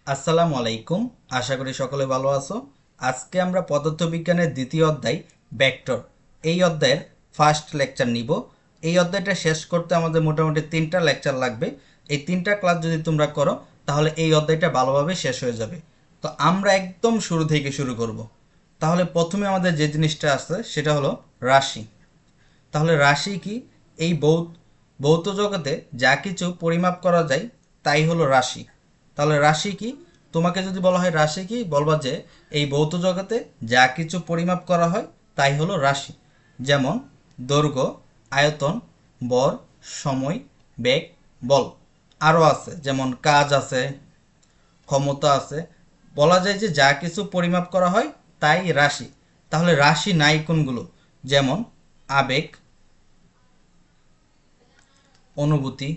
আসসালামু আলাইকুম। আশা করি সকলে ভালো আছো। আজকে আমরা পদার্থবিজ্ঞানের দ্বিতীয় অধ্যায় ভেক্টর এই অধ্যায়ের ফার্স্ট লেকচার নিব। এই অধ্যায়টা শেষ করতে আমাদের মোটামুটি 3টা লেকচার লাগবে। এই 3টা ক্লাস যদি তোমরা করো তাহলে এই অধ্যায়টা ভালোভাবে শেষ হয়ে যাবে। তো আমরা একদম শুরু থেকে শুরু করব। তাহলে প্রথমে আমাদের যে জিনিসটা আছে সেটা হলো রাশি। তাহলে রাশি কি? এই ভৌত জগতে যা কিছু পরিমাপ করা যায় তাই হলো রাশি। তাহলে রাশি কি? তোমাকে যদি বলা হয় রাশি কি, বলবা যে এই ভৌত জগতে যা কিছু পরিমাপ করা হয় তাই হলো রাশি। যেমন দৈর্ঘ্য, আয়তন, ভর, সময়, বেগ, বল। আরও আছে, যেমন কাজ আছে, ক্ষমতা আছে। বলা যায় যে যা কিছু পরিমাপ করা হয় তাই রাশি। তাহলে রাশি নাই কোনগুলো? যেমন আবেগ, অনুভূতি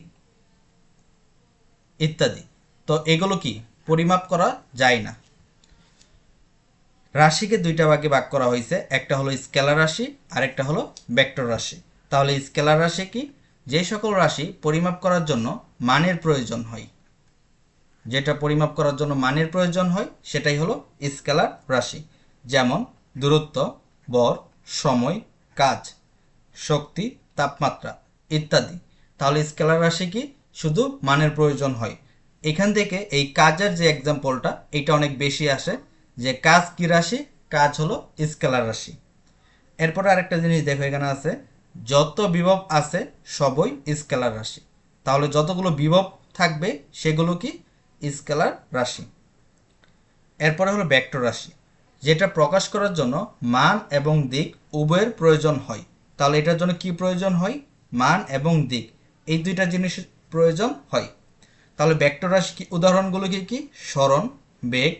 ইত্যাদি। তো এগুলো কি পরিমাপ করা যায় না। রাশিকে দুইটা ভাগে ভাগ করা হয়েছে, একটা হলো স্কেলার রাশি আর একটা হলো ভেক্টর রাশি। তাহলে স্কেলার রাশি কি? যে সকল রাশি পরিমাপ করার জন্য মানের প্রয়োজন হয়, যেটা পরিমাপ করার জন্য মানের প্রয়োজন হয় সেটাই হলো স্কেলার রাশি। যেমন দূরত্ব, ভর, সময়, কাজ, শক্তি, তাপমাত্রা ইত্যাদি। তাহলে স্কেলার রাশি কি? শুধু মানের প্রয়োজন হয়। এখান থেকে এই কাজের যে এক্সাম্পলটা এটা অনেক বেশি আসে, যে কাজ কি রাশি? কাজ হলো স্কেলার রাশি। এরপরে আরেকটা জিনিস দেখো, এখানে আছে যত বিভব আছে সবই স্কেলার রাশি। তাহলে যতগুলো বিভব থাকবে সেগুলো কি? স্কেলার রাশি। এরপরে হলো ভেক্টর রাশি, যেটা প্রকাশ করার জন্য মান এবং দিক উভয়ের প্রয়োজন হয়। তাহলে এটার জন্য কি প্রয়োজন হয়? মান এবং দিক, এই দুইটা জিনিস প্রয়োজন হয়। তাহলে ভেক্টর রাশি কি উদাহরণগুলো কি কি? সরণ, বেগ,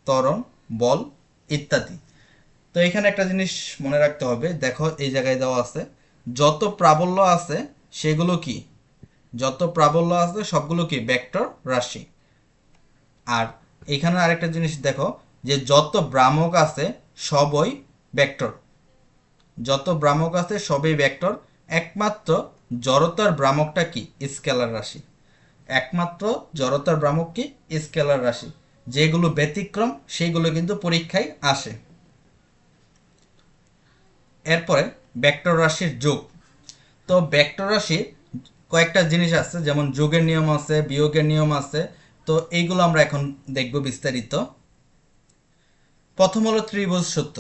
ত্বরণ, বল ইত্যাদি। তো এখানে একটা জিনিস মনে রাখতে হবে, দেখো এই জায়গায় দেওয়া আছে যত প্রাবল্য আছে সেগুলো কি? যত প্রাবল্য আছে সবগুলো কি? ভেক্টর রাশি। আর এখানে আরেকটা জিনিস দেখো, যে যত ভ্রামক আছে সবই ভেক্টর। যত ভ্রামক আছে সবই ভেক্টর। একমাত্র জড়তার ভ্রামকটা কি? স্কেলার রাশি। একমাত্র জড়তার ভ্রামক কি? স্কেলার রাশি। যেগুলো ব্যতিক্রম সেগুলো কিন্তু পরীক্ষায় আসে। এরপরে ভেক্টর রাশির যোগ। তো ভেক্টর রাশির কয়েকটা জিনিস আছে, যেমন যোগের নিয়ম আছে, বিয়োগের নিয়ম আছে। তো এইগুলো আমরা এখন দেখব বিস্তারিত। প্রথম হলো ত্রিভুজ সূত্র।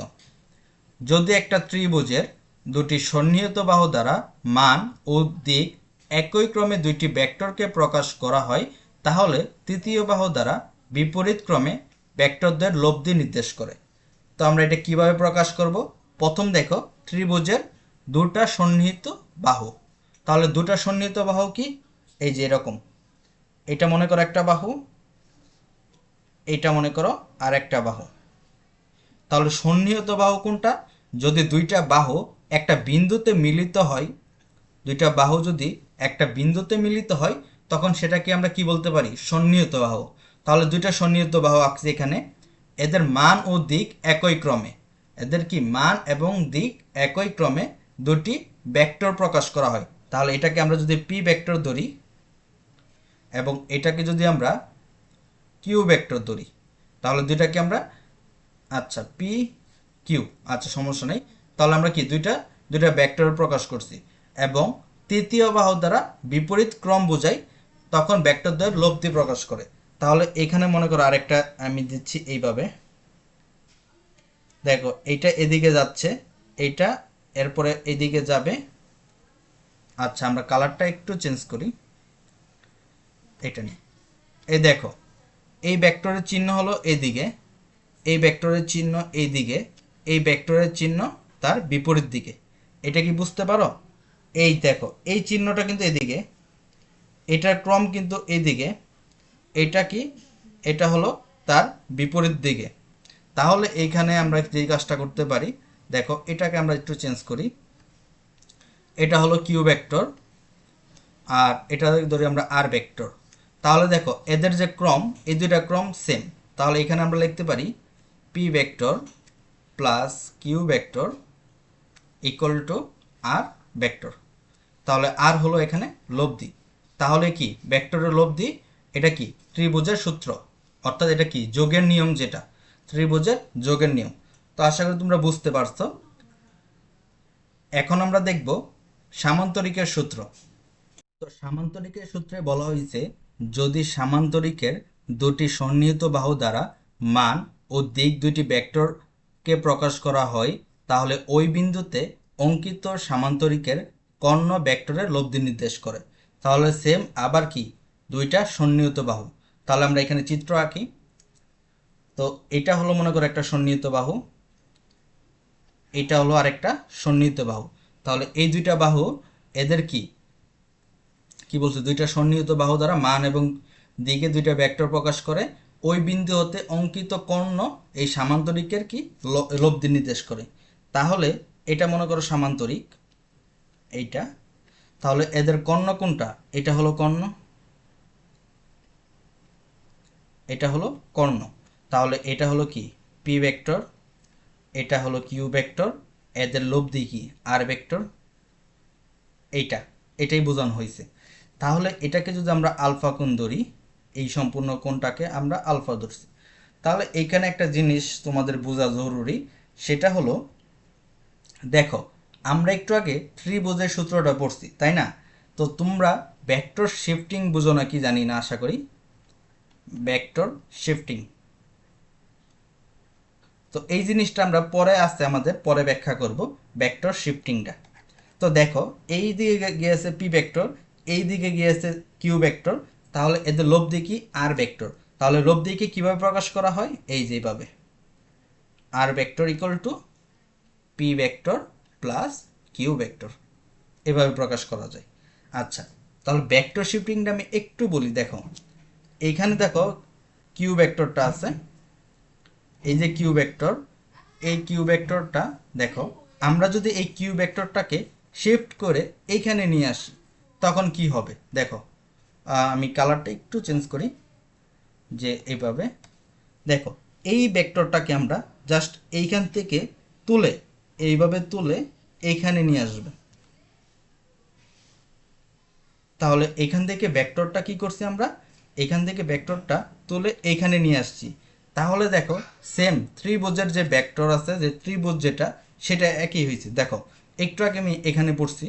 যদি একটা ত্রিভুজের দুটি সন্নিহিত বাহু দ্বারা মান ও দিক একই ক্রমে দুইটি ভেক্টরকে প্রকাশ করা হয়, তাহলে তৃতীয় বাহু দ্বারা বিপরীত ক্রমে ভেক্টরদের লব্ধি নির্দেশ করে। তো আমরা এটা কিভাবে প্রকাশ করব? প্রথম দেখো, ত্রিভুজের দুটা সন্নিহিত বাহু। তাহলে দুটা সন্নিহিত বাহু কি? এই যে এরকম, এটা মনে করো একটা বাহু, এটা মনে করো আর একটা বাহু। তাহলে সন্নিহিত বাহু কোনটা? যদি দুইটা বাহু একটা বিন্দুতে মিলিত হয়, দুইটা বাহু যদি একটা বিন্দুতে মিলিত হয় তখন সেটাকে আমরা কি বলতে পারি? সন্নিহিত বাহু। তাহলে দুইটা সন্নিহিত বাহু আঁকছি এখানে, এদের মান ও দিক একই ক্রমে, এদের কি মান এবং দিক একই ক্রমে দুটি ভেক্টর প্রকাশ করা হয়। তাহলে এটাকে আমরা যদি পি ভেক্টর ধরি এবং এটাকে যদি আমরা কিউ ভেক্টর ধরি, তাহলে দুইটাকে আমরা, আচ্ছা পি কিউ, আচ্ছা সমস্যা নেই। তাহলে আমরা কি দুইটা দুইটা ভেক্টর প্রকাশ করছি এবং তৃতীয় বাহু দ্বারা বিপরীত ক্রম বোঝাই, তখন ভেক্টরদের লব্ধি প্রকাশ করে। তাহলে এখানে মনে করো আরেকটা আমি দিচ্ছি এইভাবে, দেখো এইটা এদিকে যাচ্ছে, এইটা এরপরে এদিকে যাবে। আচ্ছা আমরা কালারটা একটু চেঞ্জ করি, এটা নিয়ে এই দেখো, এই ভেক্টরের চিহ্ন হলো এদিকে, এই ভেক্টরের চিহ্ন এই দিকে, এই ভেক্টরের চিহ্ন তার বিপরীত দিকে। এটা কি বুঝতে পারো? এই দেখো এই চিহ্নটা কিন্তু এদিকে, এটার ক্রম কিন্তু এদিকে, এটা কি? এটা হলো তার বিপরীত দিকে। তাহলে এইখানে আমরা যেই কাজটা করতে পারি, দেখো এটাকে আমরা একটু চেঞ্জ করি, এটা হলো কিউ ভেক্টর আর এটা ধরি আমরা আর ভেক্টর। তাহলে দেখো এদের যে ক্রম, এই দুইটা ক্রম সেম। তাহলে এখানে আমরা লিখতে পারি P vector plus Q vector equal to R vector. তাহলে আর হলো এখানে লব্ধি। তাহলে কি ভেক্টরের লব্ধি? এটা কি? ত্রিভুজের সূত্র। অর্থাৎ এটা কি যোগের নিয়ম, যেটা ত্রিভুজের যোগের নিয়ম। তো আশা করি তোমরা বুঝতে পারছো। এখন আমরা দেখব সামান্তরিকের সূত্র। তো সামান্তরিকের সূত্রে বলা হয়েছে যদি সামান্তরিকের দুটি সন্নিহিত বাহু দ্বারা মান ও দিক দুটি ভেক্টরকে প্রকাশ করা হয় তাহলে ওই বিন্দুতে অঙ্কিত সামান্তরিকের কর্ণ ভেক্টরের লব্ধি নির্দেশ করে। তাহলে সেম আবার কি দুইটা সন্নিহিত বাহু, তাহলে আমরা এখানে চিত্র আঁকি। তো এটা হলো মনে করো একটা সন্নিহিত বাহু, এটা হলো আরেকটা সন্নিহিত বাহু। তাহলে এই দুইটা বাহু এদের কি কি বলছে, দুইটা সন্নিহিত বাহু দ্বারা মান এবং দিকে দুইটা ভেক্টর প্রকাশ করে। ওই বিন্দু হতে অঙ্কিত কর্ণ এই সামান্তরিকের কি লব্ধি নির্দেশ করে। তাহলে এটা মনে করো সামান্তরিক এইটা, তাহলে এদের কর্ণ কোনটা, এটা হলো কর্ণ, এটা হলো কর্ণ। তাহলে এটা হলো কি পি ভেক্টর, এটা হলো কিউ ভেক্টর, এদের লব্ধি কি আর ভেক্টর। এটাই বোঝানো হয়েছে। তাহলে এটাকে যদি আমরা আলফা কোণ ধরি, এই সম্পূর্ণ কোণটাকে আমরা আলফা ধরছি। তাহলে এইখানে একটা জিনিস তোমাদের বোঝা জরুরি, সেটা হলো দেখো আমরা একটু আগে ত্রিভুজের সূত্রটা পড়ছি তাই না। তো তোমরা ভেক্টর শিফটিং বুঝো না কি জানি না, আশা করি ভেক্টর শিফটিং। তো এই জিনিসটা আমরা পরে আসতে আমাদের পরে ব্যাখ্যা করব ভেক্টর শিফটিংটা। তো দেখো এই দিকে গিয়েছে পি ভেক্টর, এই দিকে গিয়েছে কিউ ভেক্টর, তাহলে এদের লব্ধি কি আর ভেক্টর। তাহলে লব্ধিকে কিভাবে প্রকাশ করা হয়, এই যেভাবে R vector equal to P vector plus Q vector, এভাবে প্রকাশ করা যায়। আচ্ছা, তাহলে ভেক্টর শিফটিংটা আমি একটু বলি। দেখো এইখানে দেখো কিউ ভেক্টরটা আছে, এই যে কিউ ভেক্টর, এই কিউ ভেক্টরটা দেখো আমরা যদি এই কিউ ভেক্টরটাকে শিফট করে এইখানে নিয়ে আসি তখন কি হবে দেখো। আমি কালারটা একটু চেঞ্জ করি, যে এইভাবে দেখো এই ভেক্টরটাকে আমরা জাস্ট এইখান থেকে তুলে এইভাবে তুলে এইখানে নিয়ে আসবে। তাহলে এখান থেকে ভেক্টরটা কি করছি আমরা, এখান থেকে ভেক্টরটা তুলে এইখানে নিয়ে আসছি। তাহলে দেখো সেম ত্রিভুজের যে ভেক্টর আছে, যে ত্রিভুজ যেটা, সেটা একই হয়েছে। দেখো একটু আগে আমি এখানে পড়ছি,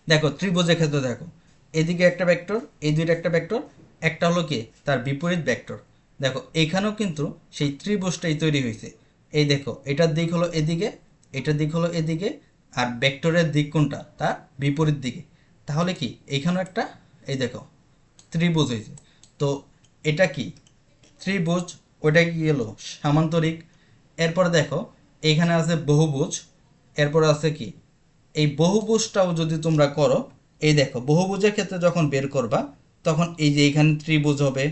দেখো ত্রিভুজের ক্ষেত্রে দেখো এদিকে একটা ভেক্টর, এই দুইটা একটা ভেক্টর, একটা হলো কি তার বিপরীত ভেক্টর। দেখো এখানেও কিন্তু সেই ত্রিভুজটাই তৈরি হয়েছে। এই দেখো এটার দিক হলো এদিকে, এটার দিক হলো এদিকে, আর ভেক্টরের দিক কোনটা, তার বিপরীত দিকে। তাহলে কি এইখানেও একটা এই দেখো ত্রিভুজ হয়েছে। তো এটা কি ত্রিভুজ, ওইটা কি এলো সামান্তরিক। এরপরে দেখো এইখানে আছে বহুভুজ, এরপরে আছে কি এই বহুভুজটাও যদি তোমরা করো, এই দেখো বহুভুজের ক্ষেত্রে যখন বের করবা তখন এই যে এইখানে ত্রিভুজ হবে,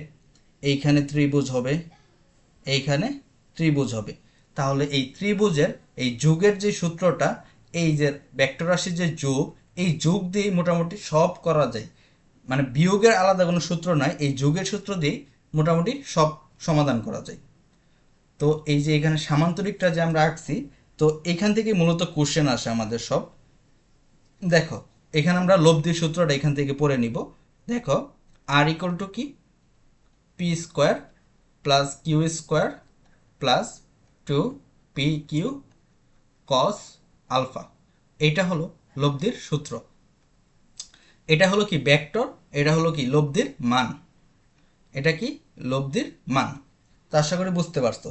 এইখানে ত্রিভুজ হবে, এইখানে ত্রিভুজ হবে। তাহলে এই ত্রিভুজের এই যোগের যে সূত্রটা, এই যে ভেক্টর রাশির যে যোগ, এই যোগ দিয়ে মোটামুটি সব করা যায়। মানে বিয়োগের আলাদা কোনো সূত্র নাই, এই যোগের সূত্র দিয়ে মোটামুটি সব সমাধান করা যায়। তো এই যে এখানে সামান্তরিকটা যে আমরা আঁকছি, তো এখান থেকে মূলত কোশ্চেন আসে আমাদের সব। দেখো এখানে আমরা লব্ধির সূত্রটা এখান থেকে পড়ে নিব। দেখো আর ইকুয়াল টু কি P square plus Q square plus two P Q cos alpha, এইটা হলো লব্ধির সূত্র। এটা হলো কি ভেক্টর, এটা হলো কি লব্ধির মান, এটা কি লব্ধির মান। তো আশা করি বুঝতে পারছো।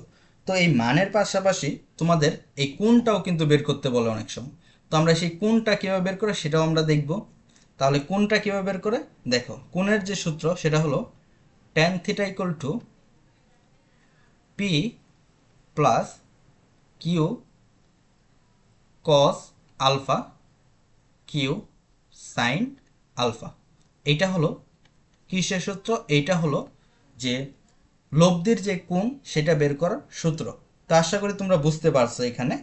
তো এই মানের পাশাপাশি তোমাদের এই কোণটাও কিন্তু বের করতে বলে অনেক সময়। তো আমরা সেই কোণটা কীভাবে বের করে সেটাও আমরা দেখব। তাহলে কোণটা কীভাবে বের করে, দেখো কোণের যে সূত্র সেটা হলো tan theta equal to P plus Q cos alpha Q sine alpha. এইটা হলো কিসের সূত্র, এইটা হলো যে লব্ধির যে কোণ সেটা বের করার সূত্র। তো আশা করি তোমরা বুঝতে পারছো এখানে।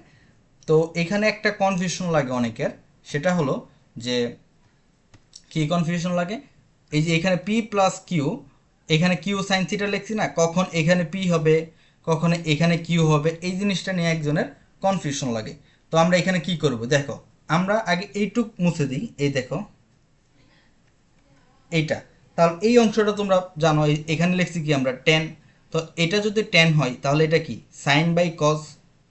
তো এখানে একটা কনফিউশন লাগে অনেকের, সেটা হলো যে কি কনফিউশন লাগে, এই যে এখানে পি প্লাস কিউ, এখানে কিউ সাইন থিটা লিখছি না, কখন এখানে পি হবে কখন এখানে কিউ হবে, এই জিনিসটা নিয়ে একজনের কনফিউশন লাগে। তো আমরা এখানে কি করব, দেখো আমরা আগে এইটুক মুছে দিই, এই দেখো এইটা। তাহলে এই অংশটা তোমরা জানো, এখানে লিখছি কি আমরা টেন। তো এটা যদি টেন হয় তাহলে এটা কি সাইন বাই কস,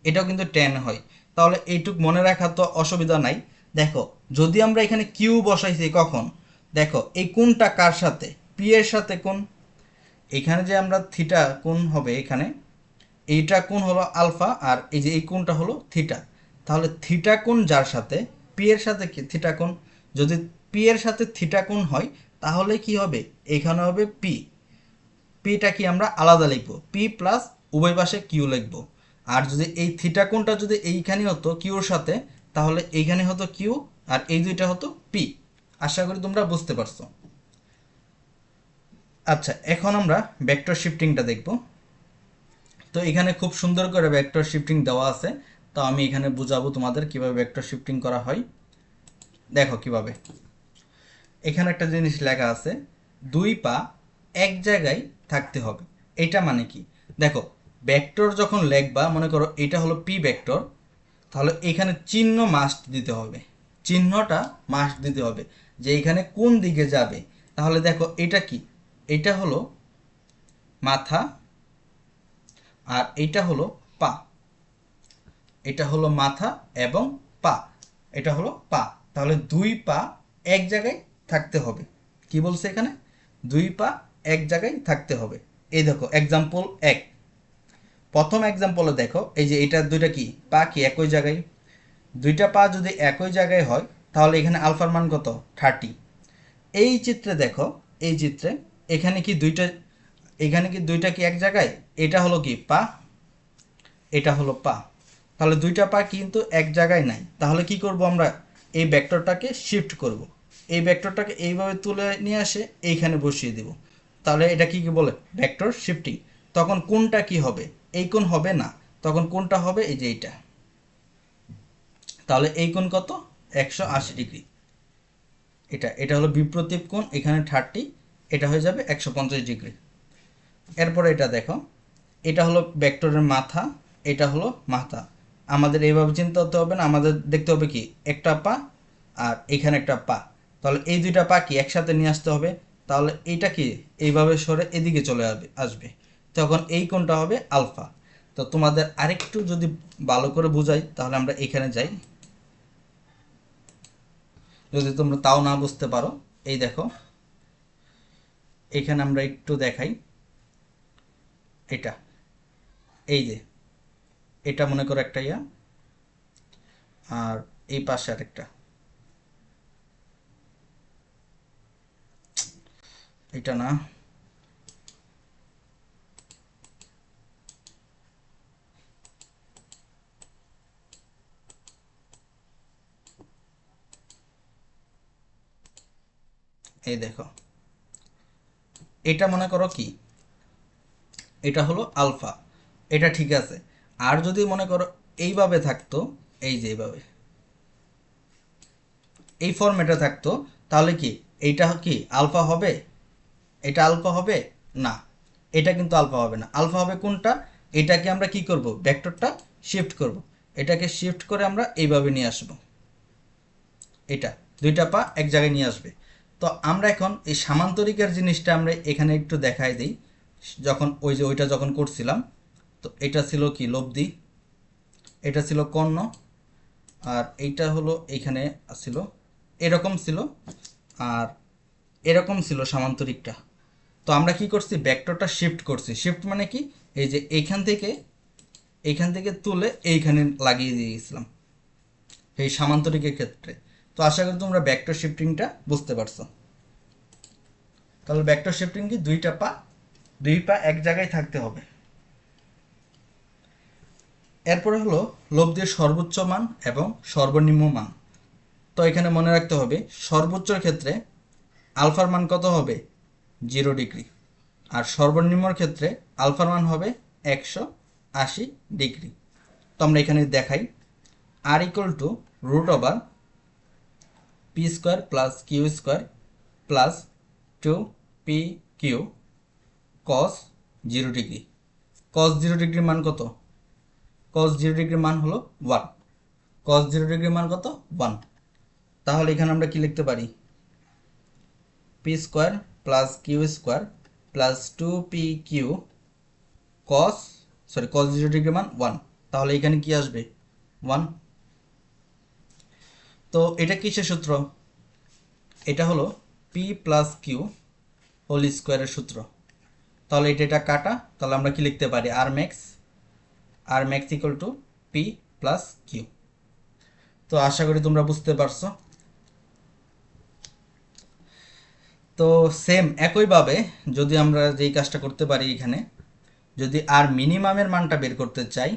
এটাও কিন্তু টেন হয়। তাহলে এইটুক মনে রাখা তো অসুবিধা নাই। দেখো যদি আমরা এখানে কিউ বসাইছি কখন, দেখো এই কোণটা কার সাথে, পি এর সাথে কোণ। এখানে যে আমরা থিটা কোণ হবে, এখানে এইটা কোণ হলো আলফা, আর এই যে এই কোণটা হলো থিটা। তাহলে থিটা কোণ যার সাথে, পি এর সাথে কি থিটা কোণ, যদি পি এর সাথে থিটা কোণ হয় তাহলে কি হবে, এখানে হবে পি। পিটা কি আমরা আলাদা লিখবো, পি প্লাস উভয় পাশে কিউ লিখবো। আর যদি এই থিটা কোণটা যদি এইখানে হতো কিউর সাথে, তাহলে এইখানে হতো কিউ আর এই দুইটা হতো পি। আশা করি তোমরা বুঝতে পারছো। আচ্ছা, এখন আমরা ভেক্টর শিফটিংটা দেখব। তো এখানে খুব সুন্দর করে ভেক্টর শিফটিং দেওয়া আছে, তো আমি এখানে বুঝাবো তোমাদের কিভাবে ভেক্টর শিফটিং করা হয়। দেখো কিভাবে, এখানে একটা জিনিস লেখা আছে, দুই পা এক জায়গায় থাকতে হবে। এটা মানে কি, দেখো ভেক্টর যখন লিখবা, মনে করো এটা হলো পি ভেক্টর, তাহলে এখানে চিহ্ন মাস্ট দিতে হবে, চিহ্নটা মাস্ট দিতে হবে যে এখানে কোন দিকে যাবে। তাহলে দেখো এটা কি, এটা হলো মাথা আর এটা হলো পা, এটা হলো মাথা এবং পা, এটা হলো পা। তাহলে দুই পা এক জায়গায় থাকতে হবে। কি বলছে এখানে, দুই পা এক জায়গায় থাকতে হবে। এই দেখো এক্সাম্পল এক, প্রথম এক্সাম্পলে দেখো এই যে এটা দুইটা কি পা কি একই জায়গায়, দুইটা পা যদি একই জায়গায় হয় তাহলে এখানে আলফার মান কত 30। এই চিত্রে দেখো, এই চিত্রে এখানে কি দুইটা, এখানে কি দুইটা কি এক জায়গায়, এটা হলো কি পা, এটা হলো পা। তাহলে দুইটা পা কিন্তু এক জায়গায় নাই। তাহলে কি করব আমরা, এই ভেক্টরটাকে শিফট করব, এই ভেক্টরটাকে এইভাবে তুলে নিয়ে আসে এইখানে বসিয়ে দেব। তাহলে এটা কি কি বলে, ভেক্টর শিফটিং। তখন কোনটা কি হবে, এই কোণ হবে না, তখন কোনটা হবে এই যে এইটা। তাহলে এই কোণ কত, 180 ডিগ্রি। এটা এটা হলো বিপ্রতীপ কোণ, এখানে 30, এটা হয়ে যাবে 150 ডিগ্রি। এরপরে এটা দেখো, এটা হলো ভেক্টরের মাথা, এটা হলো মাথা। আমাদের এইভাবে চিন্তা করতে হবে না, আমাদের দেখতে হবে কি একটা পা আর এখানে একটা পা, তাহলে এই দুইটা পা কি একসাথে নিয়ে আসতে হবে। তাহলে এইটা কি এইভাবে সরে এদিকে চলে আসবে, তখন এই কোণটা হবে আলফা। তো তোমাদের আরেকটু যদি ভালো করে বুঝাই তাহলে আমরা এখানে যাই, যদি তোমরা তাও না বুঝতে পারো। এই দেখো এখানে আমরা একটু দেখাই, এটা এই যে এটা মনে করো একটা ইয়া, আর এই পাশে আরেকটা, এটা না, এই দেখো এটা মনে করো কি, এটা হলো আলফা, এটা ঠিক আছে। আর যদি মনে করো এইভাবে থাকতো, এই যে এইভাবে এই ফরম্যাটে থাকতো, তাহলে কি এইটা কি আলফা হবে, এটা আলফা হবে না, এটা কিন্তু আলফা হবে না। আলফা হবে কোনটা, এটাকে আমরা কি করব, ভেক্টরটা শিফট করব, এটাকে শিফট করে আমরা এইভাবে নিয়ে আসব, এটা দুইটা পা এক জায়গায় নিয়ে আসবে। তো আমরা এখন এই সামান্তরিকের জিনিসটা আমরা এখানে একটু দেখাই দিই। যখন ওই যে ওইটা যখন করছিলাম, তো এটা ছিল কি লব্ধি, এটা ছিল কর্ণ, আর এইটা হলো এইখানে ছিল এরকম ছিল, আর এরকম ছিল সামান্তরিকটা। তো আমরা কি করছি, ভেক্টরটা শিফট করছি। শিফট মানে কি, এই যে এইখান থেকে তুলে এইখানে লাগিয়ে দিয়ে গেছিলাম এই সামান্তরিকের ক্ষেত্রে। তো আশা করি তোমরা ভেক্টর শিফটিংটা বুঝতে পারছো। তাহলে ভেক্টর শিফটিং কি, দুই পা এক জায়গায় থাকতে হবে। এরপরে হলো লব্ধির সর্বোচ্চ মান এবং সর্বনিম্ন মান। তো এখানে মনে রাখতে হবে সর্বোচ্চর ক্ষেত্রে আলফার মান কত হবে 0 ডিগ্রি, আর সর্বনিম্নর ক্ষেত্রে আলফার মান হবে 180 ডিগ্রি। তো আমরা এখানে দেখাই, R equal to root over P square plus Q square plus 2pq cos 0 degree. cos 0 ডিগ্রির মান কত, cos 0 ডিগ্রির মান হলো 1, cos 0 ডিগ্রির মান কত 1। তাহলে এখানে আমরা কি লিখতে পারি, P square plus Q square plus 2pq cos 0 degree মান 1, তাহলে এখানে কি আসবে 1। তো এটা কিসের সূত্র? এটা হলো পি প্লাস কিউ হোল স্কোয়ারের সূত্র। তাহলে এটা কাটা, তাহলে আমরা কি লিখতে পারি R max equal to P plus Q. তো আশা করি তোমরা বুঝতে পারছো। তো সেম একইভাবে যদি আমরা যেই কাজটা করতে পারি, এখানে যদি আর মিনিমামের মানটা বের করতে চাই,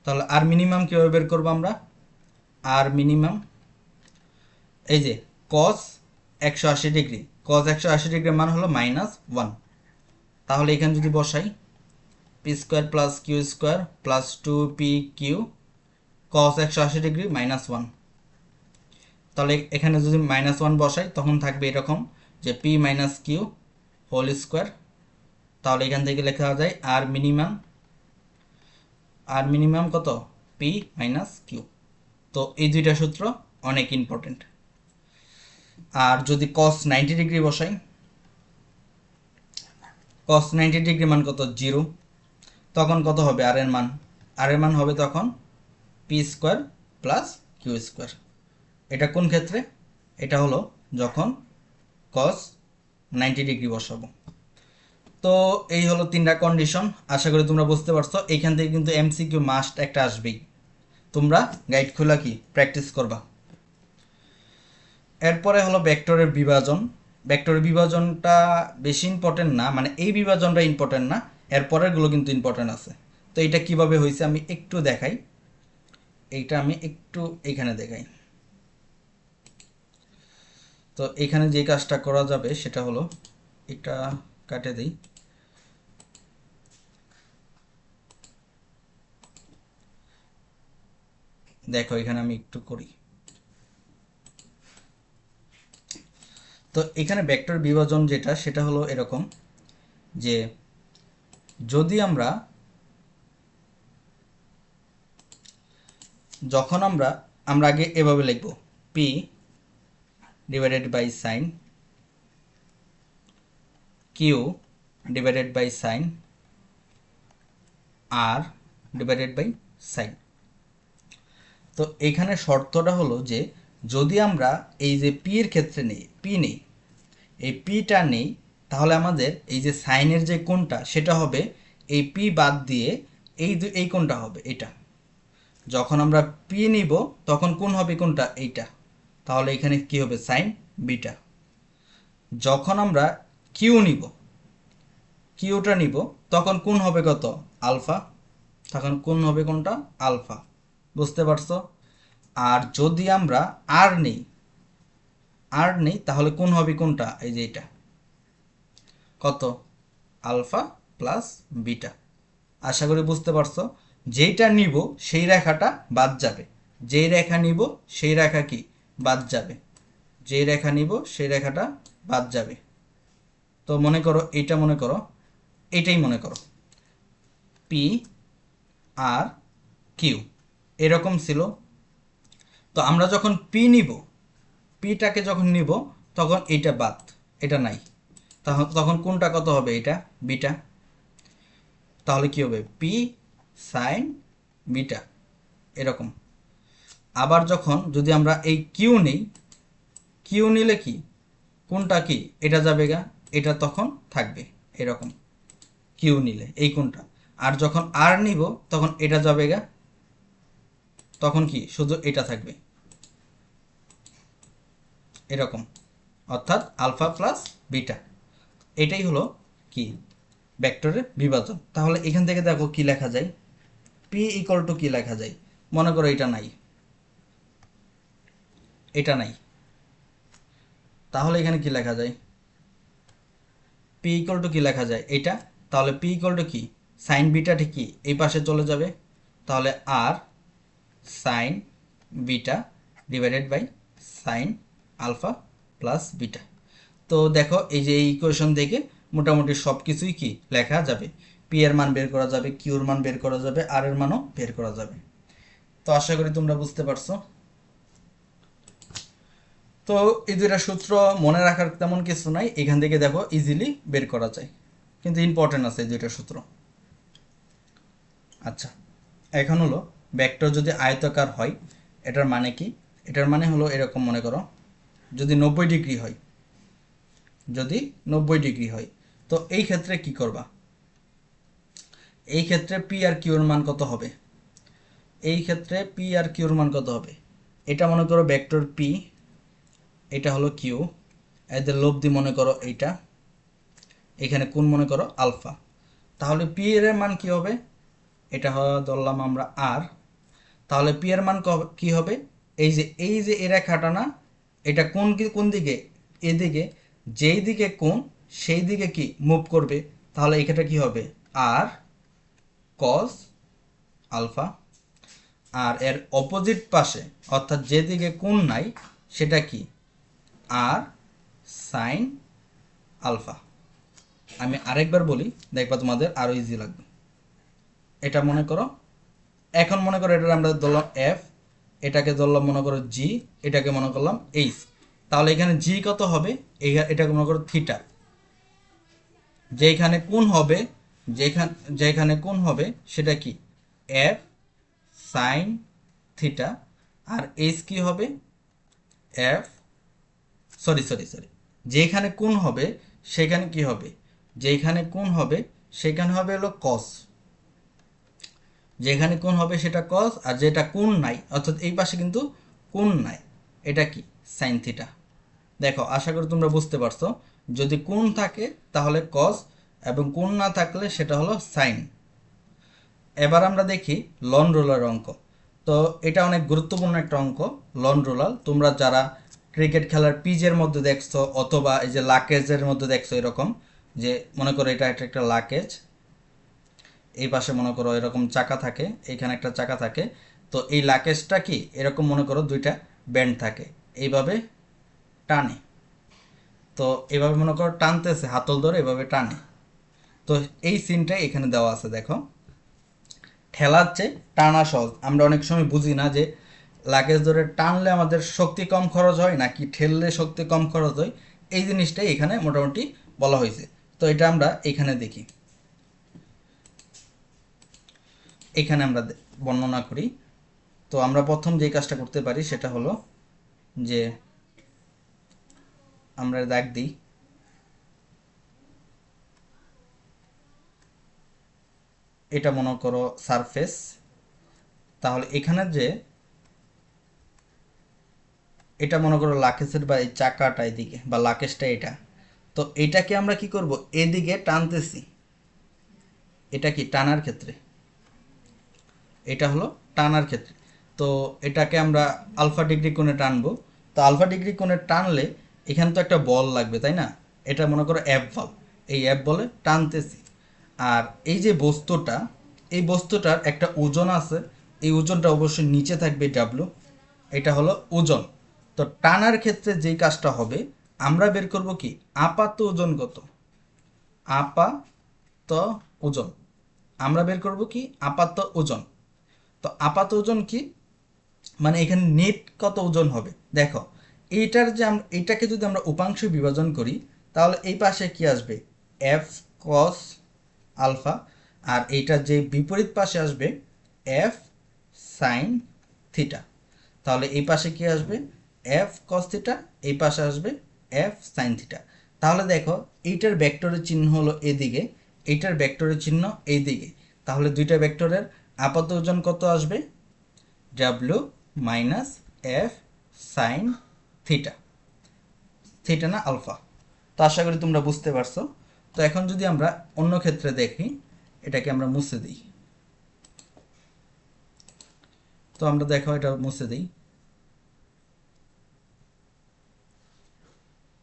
তাহলে আর মিনিমাম কীভাবে বের করবো আমরা? আর মিনিমাম এই যে cos 180 ডিগ্রি, cos 180 ডিগ্রির মান হলো -1। তাহলে এখানে যদি বসাই P square plus Q square plus 2pq cos 180 degree -1, তাহলে এখানে যদি -1 বসাই তখন থাকবে এরকম যে P minus Q whole square. তাহলে এখান থেকে লেখা যায় আর মিনিমাম কত? P minus Q. তো এই দুইটা সূত্র অনেক ইম্পর্টেন্ট। আর যদি cos 90 ডিগ্রি বসাই, cos 90 ডিগ্রি মান কত? 0। তখন কত হবে আর এর মান? আর এর মান হবে তখন P square plus Q square. এটা কোন ক্ষেত্রে? এটা হলো যখন cos 90 ডিগ্রি বসাবো। তো এই হলো 3টা কন্ডিশন। আশা করি তোমরা বুঝতে পারছো। এইখান থেকে কিন্তু এমসিকিউ মাস্ট একটা আসবেই, তোমরা গাইড খোলা কি প্র্যাকটিস করবা। এরপরে হলো ভেক্টরের বিভাজন। ভেক্টরের বিভাজনটা বেশি ইম্পর্টেন্ট না, মানে এই বিভাজনটা ইম্পর্টেন্ট না, এরপরেরগুলো কিন্তু ইম্পর্টেন্ট আছে। তো এটা কিভাবে হয়েছে আমি একটু দেখাই। এইটা আমি একটু এখানে দেখাই। তো এখানে যে কাজটা করা যাবে সেটা হলো, এটা কাটে দিই। দেখো এখানে আমি একটু করি। তো এখানে ভেক্টর বিভাজন যেটা, সেটা হলো এরকম যে যদি আমরা যখন আমরা আগে এভাবে লিখব P divided by sine Q divided by sine R divided by sine. তো এখানে শর্তটা হলো যে যদি আমরা এই যে পি এর ক্ষেত্রে নেই, এই পিটা নেই, তাহলে আমাদের এই যে সাইনের যে কোণটা সেটা হবে এই পি বাদ দিয়ে এই কোণটা হবে এটা। যখন আমরা পি নিব তখন কোণ হবে কোনটা? এইটা। তাহলে এখানে কি হবে? Sign beta. যখন আমরা কিউটা নিব তখন কোণ হবে কত? আলফা। তখন কোণ হবে কোনটা? আলফা। বুঝতে পারছো? আর যদি আমরা আর নেই তাহলে কোণ হবে কোনটা? এই যে এটা কত? Alpha plus beta. আশা করি বুঝতে পারছো। যেইটা নিব সেই রেখাটা বাদ যাবে, যেই রেখা নিব সেই রেখা কি বাদ যাবে, যেই রেখা নিব সেই রেখাটা বাদ যাবে। তো মনে করো এটাই মনে করো পি আর কিউ এরকম ছিল। তো আমরা যখন পিটাকে যখন নিব তখন এইটা বাদ, এটা নাই, তখন কোনটা কত হবে? এটা বিটা। তাহলে কি হবে? পি সাইন বিটা এরকম। আবার যদি আমরা এই কিউ নিলে কি কোনটা কি এটা যাবে গা, এটা তখন থাকবে এরকম কিউ নিলে এই কোনটা। আর যখন আর নিব তখন এটা যাবে গা, তখন কি শুধু এটা থাকবে এরকম, অর্থাৎ আলফা প্লাস বিটা। এটাই হলো কি ভেক্টরের বিভাজন। তাহলে এখান থেকে দেখো কি লেখা যায়, পি ইকুয়াল টু কি লেখা যায়? মনে করো এটা নাই, তাহলে এখানে কি লেখা যায়? পি ইকুয়াল টু কি লেখা যায়? এটা। তাহলে পি ইকুয়াল টু কি? সাইন বিটা ঠিকই এই পাশে চলে যাবে, তাহলে R sine beta divided by sine alpha plus beta. তো দেখো এই যে এই ইকুয়েশন থেকে মোটামুটি সব কিছুই কি লেখা যাবে। পি এর মান বের করা যাবে, কিউর মান বের করা যাবে, আর এর মানও বের করা যাবে। তো আশা করি তোমরা বুঝতে পারছো। তো এই দুইটা সূত্র মনে রাখার তেমন কিছু নাই, এখান থেকে দেখো ইজিলি বের করা যায়, কিন্তু ইম্পর্টেন্ট আছে এই দুইটা সূত্র। আচ্ছা, এখন হলো ভেক্টর যদি আয়তাকার হয় এটার মানে কি? এটার মানে হলো এরকম, মনে করো যদি 90 ডিগ্রি হয়, যদি 90 ডিগ্রি হয়, তো এই ক্ষেত্রে কি করবা? এই ক্ষেত্রে পি আর কিউর মান কত হবে? এই ক্ষেত্রে পি আর কিউর মান কত হবে? এটা মনে করো ভেক্টর পি, এটা হলো কিউ, এদের লব্ধি মনে করো এইটা, এখানে কোণ মনে করো আলফা। তাহলে পি এর মান কি হবে? এটা ধরলাম আমরা আর। তাহলে পি এর মান কি হবে? এই যে এ রেখাটা না, এটা কোন দিকে? এদিকে। যেই দিকে কোণ সেই দিকে কি মুভ করবে, তাহলে এখানে কি হবে? আর কস আলফা। আর এর অপোজিট পাশে অর্থাৎ যেদিকে কোণ নাই সেটা কি? আর সাইন আলফা। আমি আরেকবার বলি, দেখবা তোমাদের আরো ইজি লাগবে। এটা মনে করো, এখন মনে করো এটা আমরা ধরলাম এফ, এটাকে ধরলাম মনে করো জি, এটাকে মনে করলাম এইচ। তাহলে এখানে জি কত হবে? এটাকে মনে করো থিটা। যেখানে কোণ হবে, যেখানে কোণ হবে সেটা কি? F sine theta. আর এইচ কি হবে? এফ সরি, যেখানে কোণ হবে সেখানে কি হবে? যেখানে কোণ হবে সেখানে হবে হলো কস। যেখানে কোণ হবে সেটা কস, আর যেটা কোণ নাই অর্থাৎ এই পাশে কিন্তু কোণ নাই, এটা কি? Sine theta. দেখো, আশা করি তোমরা বুঝতে পারছো। যদি কোণ থাকে তাহলে কস, এবং কোণ না থাকলে সেটা হলো সাইন। এবার আমরা দেখি লন রোলার অঙ্ক। তো এটা অনেক গুরুত্বপূর্ণ একটা অঙ্ক, লন রোলার। তোমরা যারা ক্রিকেট খেলার পিচের মধ্যে দেখছো অথবা এই যে লাকেজের মধ্যে দেখছো, এরকম যে মনে করো এটা একটা লাকেজ, এই পাশে মনে করো এরকম চাকা থাকে, এখানে একটা চাকা থাকে। তো এই লাকেজটা কি এরকম মনে করো দুইটা ব্যান্ড থাকে, এইভাবে টানে। তো এভাবে মনে করো টানতেছে, হাতল ধরে এভাবে টানে। তো এই সিনটাই এখানে দেওয়া আছে। দেখো, ঠেলার চেয়ে টানা সহজ। আমরা অনেক সময় বুঝি না যে লাগেজ ধরে টানলে আমাদের শক্তি কম খরচ হয় নাকি ঠেললে শক্তি কম খরচ হয়। এই জিনিসটাই এখানে মোটামুটি বলা হয়েছে। তো এটা আমরা এখানে দেখি, এখানে আমরা বর্ণনা করি। তো আমরা প্রথম যে কাজটা করতে পারি সেটা হলো যে আমরা দাগ দিই। এটা মনে করো সারফেস। তাহলে এখানে যে এটা মনে করো লাকেজের বা এই চাকাটা এদিকে বা লাকেজটা এটা, তো এটাকে আমরা কি করব? এদিকে টানতেছি। এটা কি টানার ক্ষেত্রে, এটা হলো টানার ক্ষেত্রে। তো এটাকে আমরা আলফা ডিগ্রি কোণে টানবো। তো আলফা ডিগ্রি কোণে টানলে এখানে তো একটা বল লাগবে, তাই না? এটা মনে করো এফ বল, এই এফ বলে টানতেছি। আর এই যে বস্তুটা, এই বস্তুটার একটা ওজন আছে, এই ওজনটা অবশ্যই নিচে থাকবে ডাব্লু, এটা হলো ওজন। তো টানার ক্ষেত্রে যেই কাজটা হবে, আমরা বের করব কি? আপাত ওজন কত? আপাত ওজন আমরা বের করব কি? আপাত ওজন। তো আপাত ওজন কি? মানে এখানে নেট কত ওজন হবে। দেখো, এইটার যে এইটাকে যদি আমরা উপাংশ বিভাজন করি তাহলে এই পাশে কি আসবে? F cos alpha. আর এইটার যে বিপরীত পাশে আসবে এফ সাইন থিটা। তাহলে এই পাশে কি আসবে? এফ কস থিটা, এই পাশে আসবে এফ সাইন থিটা। তাহলে দেখো, এইটার ভেক্টরের চিহ্ন হলো এদিকে, এইটার ভেক্টরের চিহ্ন এইদিকে। তাহলে দুইটা ভেক্টরের আপাত ওজন কত আসবে? W minus F sine theta. Theta না আলফা। তো আশা করি তোমরা বুঝতে পারছো। তো এখন যদি আমরা অন্য ক্ষেত্রে দেখি, এটাকে আমরা মুছে দিই। তো আমরা দেখো এটা মুছে দিই।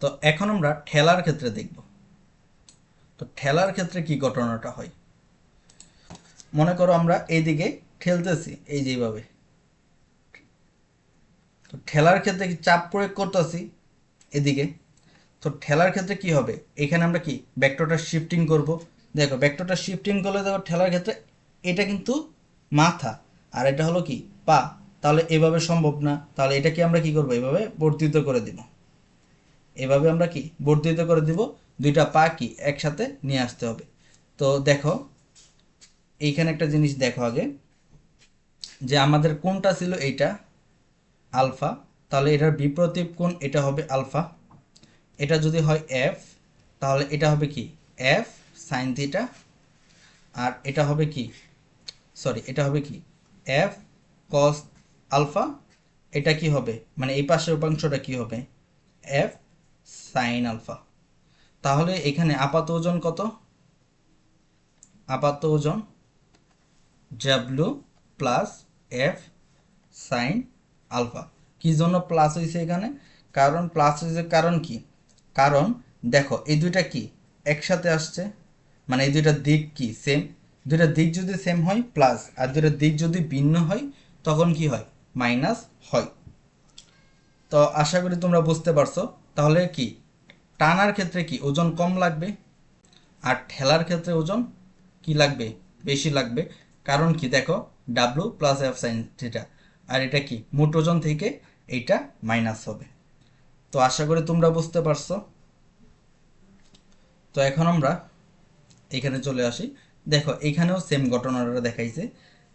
তো এখন আমরা ঠেলার ক্ষেত্রে দেখব। তো ঠেলার ক্ষেত্রে কি ঘটনাটা হয়? মনে করো আমরা এইদিকে ঠেলতেছি, এই যেভাবে। তো ঠেলার ক্ষেত্রে কি চাপ প্রয়োগ করতেছি এদিকে। তো ঠেলার ক্ষেত্রে কি হবে? এখানে আমরা কি ভেক্টরটা শিফটিং করব। দেখো, ভেক্টরটা শিফটিং করলে দেখো ঠেলার ক্ষেত্রে এটা কিন্তু মাথা, আর এটা হলো কি পা। তাহলে এভাবে সম্ভব না। তাহলে এটাকে আমরা কি করব? এভাবে বর্ধিত করে দিব। এভাবে আমরা কি বর্ধিত করে দিব, দুইটা পা কি একসাথে নিয়ে আসতে হবে। তো দেখো এইখানে একটা জিনিস দেখো আগে, যে আমাদের কোনটা ছিল এইটা আলফা, তাহলে এটার বিপরীত কোণ এটা হবে আলফা। এটা যদি হয় এফ, তাহলে এটা হবে কি এফ সাইন থিটা, আর এটা হবে কি এটা হবে কি এফ কস আলফা। এটা কি হবে, মানে এই পাশের উপাংশটা কি হবে এফ সাইন আলফা। তাহলে এখানে আপাত ওজন কত, আপাত ওজন W plus F sine alpha. কি জন্য প্লাস হয়েছে এখানে, কারণ প্লাস হয়েছে কারণ কি, কারণ দেখো এই দুইটা কি একসাথে আসছে, মানে এই দুইটা দিক কি সেম, দুইটা দিক যদি সেম হয় প্লাস, আর দুইটা দিক যদি ভিন্ন হয় তখন কি হয় মাইনাস হয়। তো আশা করি তোমরা বুঝতে পারছো। তাহলে কি টানার ক্ষেত্রে কি ওজন কম লাগবে, আর ঠেলার ক্ষেত্রে ওজন কি লাগবে বেশি লাগবে। কারণ কি দেখো W plus F sine theta, আর এটা কি মোট ওজন থেকে এইটা মাইনাস হবে। তো আশা করি তোমরা বুঝতে পারছো। তো এখন আমরা এখানে চলে আসি। দেখো এখানেও সেম ঘটনাটা দেখাইছে।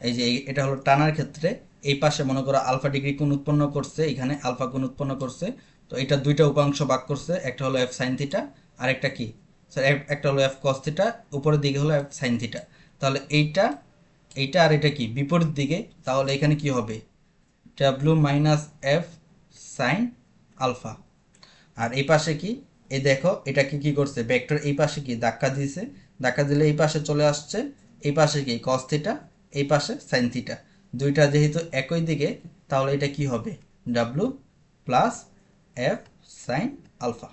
এই যে এটা হলো টানার ক্ষেত্রে এই পাশে মনে করো আলফা ডিগ্রি কোণ উৎপন্ন করছে, এখানে আলফা কোণ উৎপন্ন করছে। তো এটা দুইটা উপাংশ ভাগ করছে, একটা হলো এফ সাইন থিটা আর একটা কি একটা হলো এফ কস থিটা, উপরের দিকে হলো এফ সাইন থিটা। তাহলে এইটা এইটা আর এটা কি বিপরীত দিকে, তাহলে এখানে কি হবে W minus F sine alpha. আর এই পাশে কি এই দেখো এটাকে কি করছে ভেক্টর এই পাশে কি ধাক্কা দিয়েছে, ধাক্কা দিলে এই পাশে চলে আসছে, এই পাশে কি কস থিটা, এই পাশে সাইন থিটা, দুইটা যেহেতু একই দিকে তাহলে এটা কি হবে W plus F sine alpha.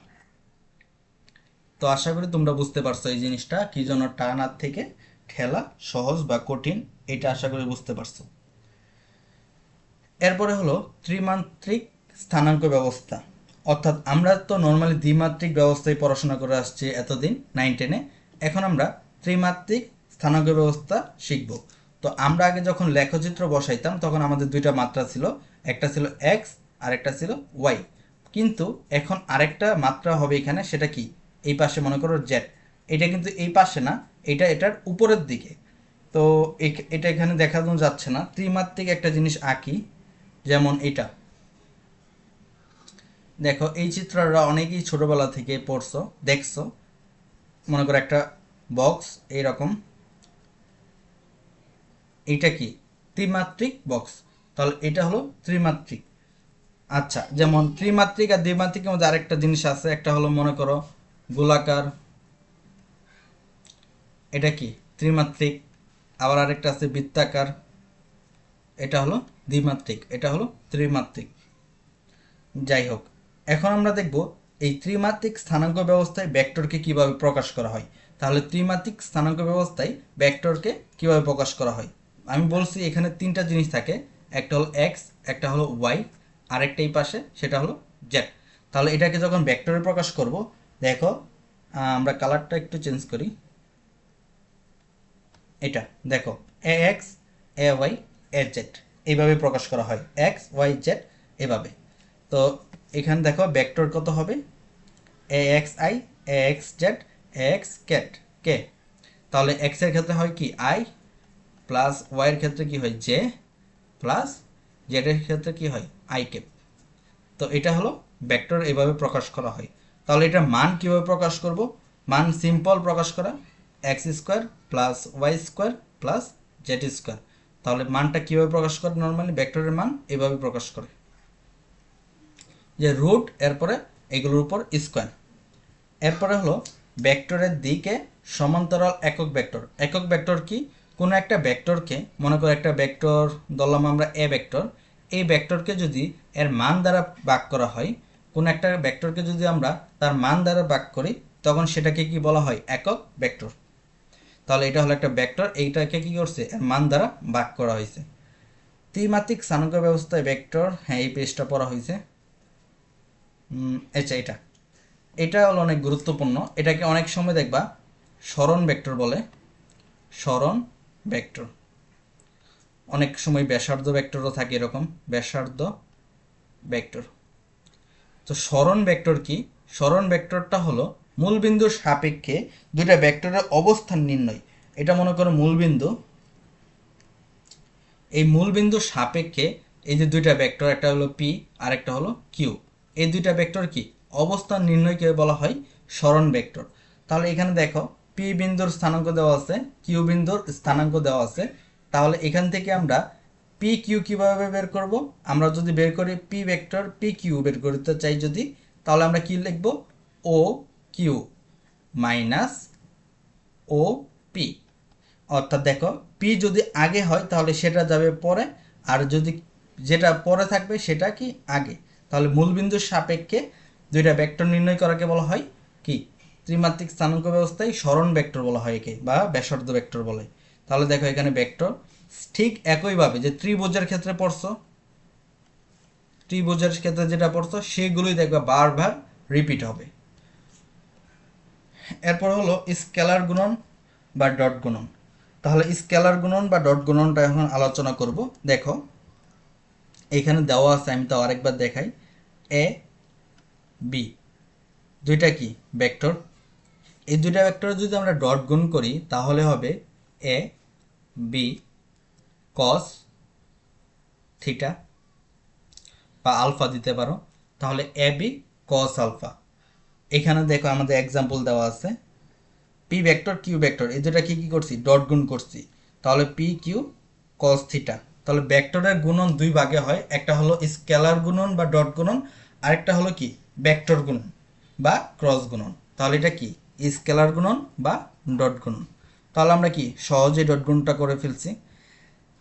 তো আশা করি তোমরা বুঝতে পারছো এই জিনিসটা কি জন্য টানার থেকে ঠেলা সহজ বা কঠিন, এটা আশা করি বুঝতে পারছো। এরপরে হলো ত্রিমাত্রিক স্থানাঙ্ক ব্যবস্থা। অর্থাৎ আমরা তো নর্মালি দ্বিমাত্রিক ব্যবস্থায় পড়াশোনা করে আসছি এতদিন 9-10-এ, এখন আমরা ত্রিমাত্রিক স্থানাঙ্ক ব্যবস্থা শিখব। তো আমরা আগে যখন লেখচিত্র বসাইতাম তখন আমাদের দুইটা মাত্রা ছিল, একটা ছিল এক্স আর একটা ছিল ওয়াই। কিন্তু এখন আরেকটা মাত্রা হবে এখানে, সেটা কি এই পাশে মনে করো জেড। এটা কিন্তু এই পাশে না, এটা এটার উপরের দিকে। তো এটা এখানে দেখানো যাচ্ছে না। ত্রিমাত্রিক একটা জিনিস আঁকি, যেমন এটা দেখো এই চিত্রটা অনেকেই ছোটবেলা থেকে পড়ছো দেখছো, মনে করো একটা বক্স এইরকম, এইটা কি ত্রিমাত্রিক বক্স, তাহলে এটা হলো ত্রিমাত্রিক। আচ্ছা যেমন ত্রিমাত্রিক আর দ্বিমাত্রিকের মধ্যে আরেকটা জিনিস আছে, একটা হলো মনে করো গোলাকার, এটা কি ত্রিমাত্রিক। আবার আরেকটা আছে বৃত্তাকার, এটা হলো দ্বিমাত্রিক, এটা হলো ত্রিমাত্রিক। যাই হোক, এখন আমরা দেখব এই ত্রিমাত্রিক স্থানাঙ্ক ব্যবস্থায় ভেক্টরকে কিভাবে প্রকাশ করা হয়। তাহলে ত্রিমাত্রিক স্থানাঙ্ক ব্যবস্থায় ভেক্টরকে কিভাবে প্রকাশ করা হয়। আমি বলছি এখানে তিনটা জিনিস থাকে, একটা হলো এক্স, একটা হলো ওয়াই, আরেকটা এই পাশে সেটা হলো জেড। তাহলে এটাকে যখন ভেক্টরে প্রকাশ করব, দেখো আমরা কালারটা একটু চেঞ্জ করি। এটা দেখো A X A Y A Z এইভাবে প্রকাশ করা হয়, এক্স ওয়াই জেড এভাবে। তো এখানে দেখো ভেক্টর কত হবে A X I A X Z A X ক্যাট কে। তাহলে এক্স এর ক্ষেত্রে হয় কি আই, প্লাস ওয়াই এর ক্ষেত্রে কি হয় জে, প্লাস জেড এর ক্ষেত্রে কি হয় আই ক্যাপ। তো এটা হলো ভেক্টর, এভাবে প্রকাশ করা হয়। তাহলে এটা মান কিভাবে প্রকাশ করব, মান সিম্পল প্রকাশ করা, X square plus Y square plus Z square. তাহলে মানটা কিভাবে প্রকাশ করে, নর্মালি ভেক্টরের মান এভাবে প্রকাশ করে যে রুট এরপরে এগুলোর উপর স্কোয়ার। এরপরে হলো ভেক্টরের দিকে সমান্তরাল একক ভেক্টর। একক ভেক্টর কি, কোনো একটা ভেক্টরকে মনে করো একটা ভেক্টর ধরলাম আমরা এ ভেক্টর, এই ভেক্টরকে যদি এর মান দ্বারা ভাগ করা হয়, কোনো একটা ভেক্টরকে যদি আমরা তার মান দ্বারা ভাগ করি তখন সেটাকে কি বলা হয় একক ভেক্টর। তাহলে এটা হলো একটা ভেক্টর, এইটাকে কি করছে এর মান দ্বারা ভাগ করা হয়েছে। ত্রিমাত্রিক স্থানাঙ্ক ব্যবস্থায় ভেক্টর, হ্যাঁ এই পেজটা পড়া হয়েছে। আচ্ছা এটা এটা হলো অনেক গুরুত্বপূর্ণ, এটাকে অনেক সময় দেখবা সরণ ভেক্টর বলে, সরণ ভেক্টর। অনেক সময় ব্যাসার্ধ ভেক্টরও থাকে, এরকম ব্যাসার্ধ ভেক্টর। তো সরণ ভেক্টর কি, সরণ ভেক্টরটা হলো মূলবিন্দুর সাপেক্ষে দুইটা ভেক্টরের অবস্থান নির্ণয়। এটা মনে করো মূলবিন্দু, এই মূলবিন্দুর সাপেক্ষে এই যে দুইটা ভেক্টর, একটা হলো পি আর একটা হলো কিউ, এই দুইটা ভেক্টর কি অবস্থান নির্ণয়কে বলা হয় সরণ ভেক্টর। তাহলে এখানে দেখো পি বিন্দুর স্থানাঙ্ক দেওয়া আছে, কিউ বিন্দুর স্থানাঙ্ক দেওয়া আছে। তাহলে এখান থেকে আমরা পি কিউ কীভাবে বের করব? আমরা যদি বের করি পি ভেক্টর পি কিউ বের করতে চাই যদি, তাহলে আমরা কি লিখব? O Q minus O P. অর্থাৎ দেখো পি যদি আগে হয় তাহলে সেটা যাবে পরে, আর যদি যেটা পরে থাকবে সেটা কি আগে। তাহলে মূলবিন্দুর সাপেক্ষে দুইটা ভেক্টর নির্ণয় করাকে বলা হয় কি ত্রিমাত্রিক স্থানাঙ্ক ব্যবস্থায় সরণ ভেক্টর বলা হয় একে, বা ব্যাসার্ধ ভেক্টর বলে। তাহলে দেখো এখানে ভেক্টর ঠিক একইভাবে যে ত্রিভুজের ক্ষেত্রে পড়ছো, ত্রিভুজের ক্ষেত্রে যেটা পড়ছো সেগুলোই দেখবা বারবার রিপিট হবে। এরপর হলো স্কেলার গুণন বা ডট গুণন। তাহলে স্কেলার গুণন বা ডট গুণনটা এখন আলোচনা করব। দেখো এখানে দেওয়া আছে, আমি তো আরেকবার দেখাই। এ বি দুইটা কি ভেক্টর, এই দুইটা ভেক্টর যদি আমরা ডট গুণ করি তাহলে হবে এ বি কস থিটা বা আলফা দিতে পারো। তাহলে এ বি কস আলফা। এখানে দেখো আমাদের এক্সাম্পল দেওয়া আছে পি ভেক্টর কিউ ভেক্টর, এই দুটা কি কি করছি ডট গুণ করছি। তাহলে পি কিউ কস থিটা। তাহলে ভেক্টরের গুণন দুই ভাগে হয়, একটা হলো স্কেলার গুণন বা ডট গুণন, আরেকটা হলো কি ভেক্টর গুণন বা ক্রস গুণন। তাহলে এটা কি স্কেলার গুণন বা ডট গুণন। তাহলে আমরা কি সহজে ডট গুণটা করে ফেলছি।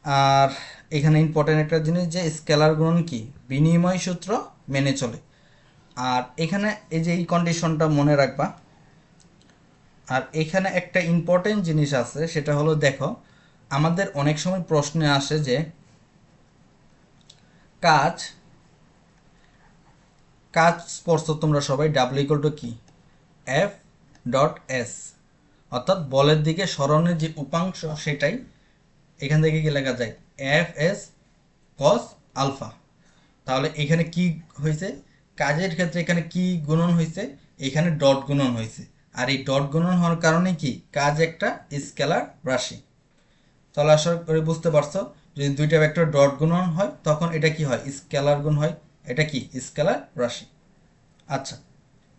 আর এখানে ইম্পর্টেন্ট একটা জিনিস যে স্কেলার গুণন কি বিনিময় সূত্র মেনে চলে। আর এখানে এই যে এই কন্ডিশনটা মনে রাখবা। আর এখানে একটা ইম্পর্টেন্ট জিনিস আছে, সেটা হলো দেখো আমাদের অনেক সময় প্রশ্নে আসে যে কাজ কাজ পড়ছো তোমরা সবাই, ডাব্লিউ ইকুয়াল টু কি এফ ডট এস, অর্থাৎ বলের দিকে সরণের যে উপাংশ সেটাই এখান থেকে কি লেখা যায় এফ এস কস আলফা। তাহলে এখানে কি হয়েছে, কাজের ক্ষেত্রে এখানে কি গুণন হয়েছে, এখানে ডট গুণন হয়েছে। আর এই ডট গুণন হওয়ার কারণে কি কাজ একটা স্কেলার রাশি। তাহলে আশা করি বুঝতে পারছো, যদি দুইটা ভেক্টর ডট গুণন হয় তখন এটা কি হয় স্কেলার গুণ হয়, এটা কি স্কেলার রাশি। আচ্ছা,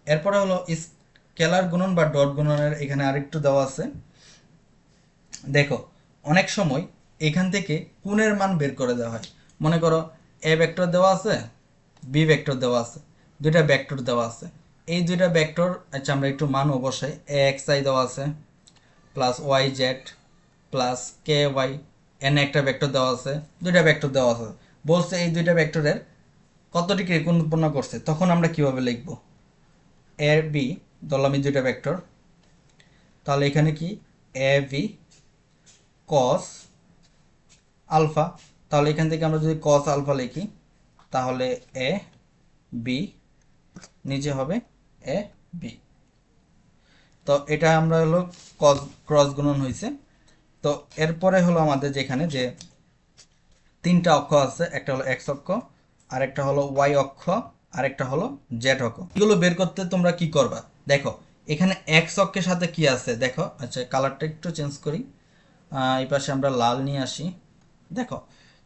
এরপরে হলো স্কেলার গুণন বা ডট গুণনের এখানে আরেকটু দেওয়া আছে। দেখো অনেক সময় এখান থেকে কোণের মান বের করে দেওয়া হয়। মনে করো এ ভেক্টর দেওয়া আছে, বি ভেক্টর দেওয়া আছে, দুইটা ভেক্টর দেওয়া আছে। এই দুইটা ভেক্টর আচ্ছা আমরা একটু মান অবশ্যই এ এক্স আই দেওয়া আছে প্লাস ওয়াই জেড প্লাস কে ওয়াই এন একটা ভেক্টর দেওয়া আছে, দুইটা ভেক্টর দেওয়া আছে। বলছে এই দুইটা ভেক্টরের কত ডিগ্রি কোণ উৎপন্ন করছে, তখন আমরা কিভাবে লিখব এ বি ধরলাম এই দুইটা ভেক্টর। তাহলে এখানে কি এ ভি কস আলফা। তাহলে এখান থেকে আমরা যদি কস আলফা লিখি তাহলে এ বি নিচে হবে এ বি। তো এটা আমরা হলো ক্রস গুণন হয়েছে। তো এরপরে হলো আমাদের যেখানে যে তিনটা অক্ষ আছে, একটা হলো এক্স অক্ষ, আরেকটা হলো ওয়াই অক্ষ, আরেকটা হলো জেড অক্ষ। এগুলো বের করতে তোমরা কি করবা, দেখো এখানে এক্স অক্ষের সাথে কি আছে দেখো। আচ্ছা কালারটা একটু চেঞ্জ করি, এই পাশে আমরা লাল নিয়ে আসি। দেখো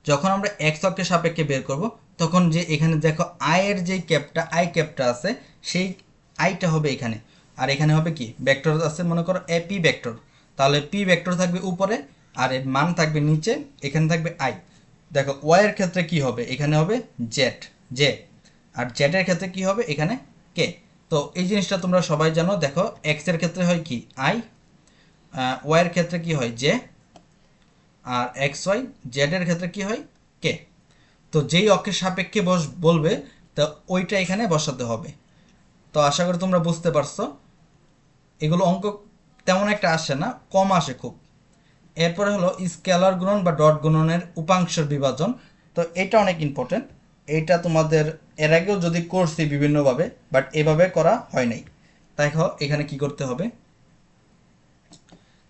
যখন আমরা এক্স অক্ষের সাপেক্ষে বের করব তখন যে এখানে দেখো আয়ের যে ক্যাপটা আই ক্যাপটা আছে সেই আইটা হবে এখানে, আর এখানে হবে কি ভেক্টর আছে মনে করো এ পি ভেক্টর। তাহলে পি ভেক্টর থাকবে উপরে আর এর মান থাকবে নিচে, এখানে থাকবে আই। দেখো ওয়াই এর ক্ষেত্রে কি হবে, এখানে হবে জেড জে, আর জেড এর ক্ষেত্রে কি হবে এখানে কে। তো এই জিনিসটা তোমরা সবাই জানো। দেখো এক্স এর ক্ষেত্রে হয় কি আই, ওয়াই এর ক্ষেত্রে কি হয় জে, আর এক্স ওয়াই জেড এর ক্ষেত্রে কি হয় কে। তো যেই অক্ষের সাপেক্ষে বলবে তো ওইটা এখানে বসাতে হবে। তো আশা করি তোমরা বুঝতে পারছো। এগুলো অঙ্ক তেমন একটা আসে না, কম আসে খুব। এরপরে হলো স্কেলার গুণন বা ডট গুণনের উপাংশের বিভাজন। তো এটা অনেক ইম্পর্টেন্ট, এইটা তোমাদের এর আগেও যদি করছি বিভিন্নভাবে, বাট এভাবে করা হয় নাই। দেখো এখানে কি করতে হবে,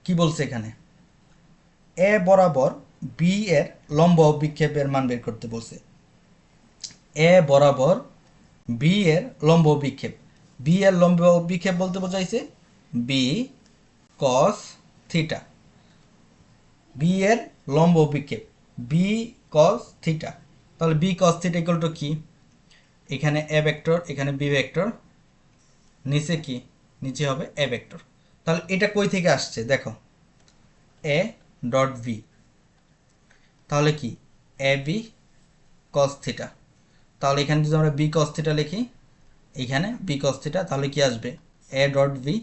কি বলছে এখানে এ বরাবর বি এর লম্ব বিক্ষেপের মান বের করতে বলছে। এ বরাবর বি এর লম্ব বিক্ষেপ, বি এর লম্ব অভিক্ষেপ বলতে বোঝাইছে বি কস থিটা, বি এর লম্ব অভিক্ষেপ বি কস থিটা। তাহলে B cos theta equal to কি, এখানে এ ভেক্টর এখানে বি ভেক্টর, নিচে কি নিচে হবে এ ভেক্টর। তাহলে এটা কই থেকে আসছে দেখো, এ ডট বি, তাহলে কি এ বি কস থিটা। তাহলে এখানে যদি আমরা বি কস থিটা লিখি, এখানে বি কস থিটা, তাহলে কি আসবে এ ডট বি,